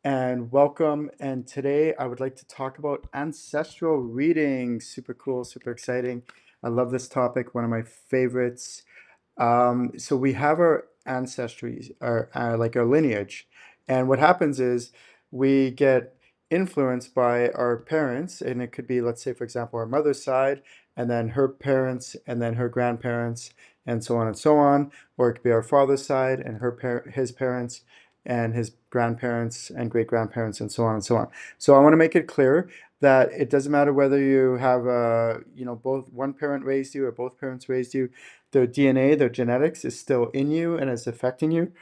and welcome. And today I would like to talk about ancestral readings. Super cool, super exciting. I love this topic, one of my favorites. So we have our ancestry, like our lineage, and what happens is we get influenced by our parents, and it could be, let's say, for example, our mother's side, and then her parents, and then her grandparents, and so on and so on. Or it could be our father's side, and his parents, and his grandparents, and great grandparents, and so on and so on. So I want to make it clear that it doesn't matter whether you have both one parent raised you or both parents raised you. Their DNA, their genetics is still in you and is affecting you.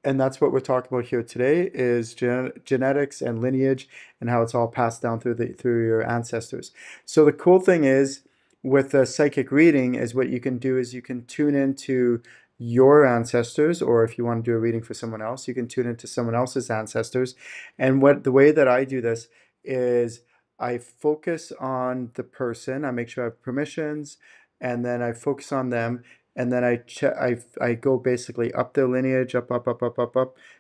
And that's what we're talking about here today is genetics and lineage and how it's all passed down through your ancestors. So the cool thing is with a psychic reading is what you can do is you can tune into your ancestors, or if you want to do a reading for someone else, you can tune into someone else's ancestors. And what the way that I do this is I focus on the person, I make sure I have permissions, and then I focus on them, and then I go basically up their lineage, up,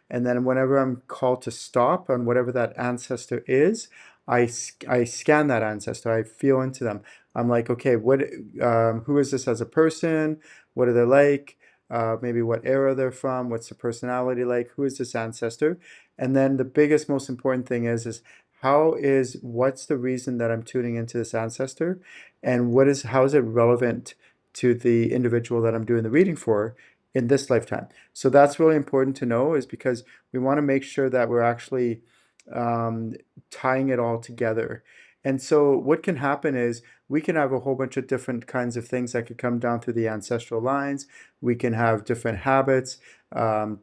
and then whenever I'm called to stop on whatever that ancestor is, I scan that ancestor. I feel into them. I'm like, okay, who is this as a person? What are they like? Maybe what era they're from? What's the personality like? Who is this ancestor? And then the biggest, most important thing is what's the reason that I'm tuning into this ancestor, and how is it relevant to the individual that I'm doing the reading for in this lifetime. So that's really important to know, is because we want to make sure that we're actually um, tying it all together. And so what can happen is we can have a whole bunch of different kinds of things that could come down through the ancestral lines. We can have different habits,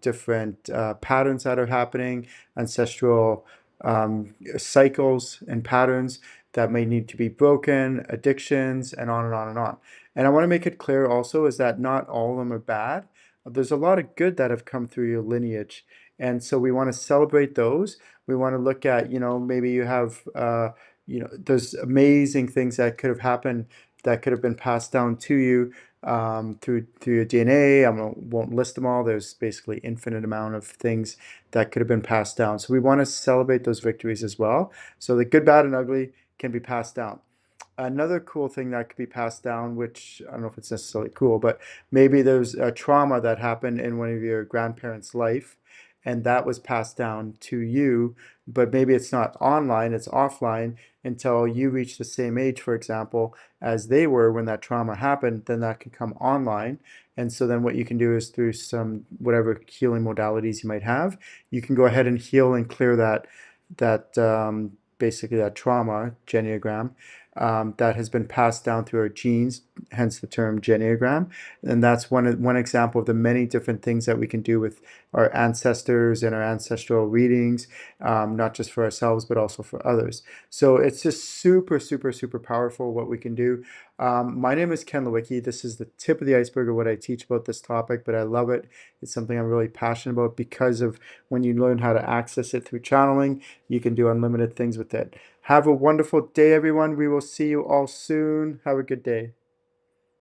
different patterns that are happening, ancestral cycles and patterns that may need to be broken, addictions, and on and on and on. And I want to make it clear also is that not all of them are bad. There's a lot of good that have come through your lineage. And so we want to celebrate those. We want to look at, maybe you have, there's amazing things that could have happened that could have been passed down to you through your DNA. Won't list them all. There's basically infinite amount of things that could have been passed down. So we want to celebrate those victories as well. So the good, bad, and ugly can be passed down. Another cool thing that could be passed down, which I don't know if it's necessarily cool, but maybe there's a trauma that happened in one of your grandparents' life, and that was passed down to you, but maybe it's not online, it's offline until you reach the same age, for example, as they were when that trauma happened, then that can come online. And so then what you can do is through some whatever healing modalities you might have, you can go ahead and heal and clear that basically that trauma geneogram that has been passed down through our genes, hence the term geneogram. And that's one example of the many different things that we can do with our ancestors and our ancestral readings, not just for ourselves, but also for others. So it's just super, super, super powerful what we can do. My name is Ken Lewicki. This is the tip of the iceberg of what I teach about this topic, but I love it. It's something I'm really passionate about because of when you learn how to access it through channeling, you can do unlimited things with it. Have a wonderful day, everyone. We will see you all soon. Have a good day.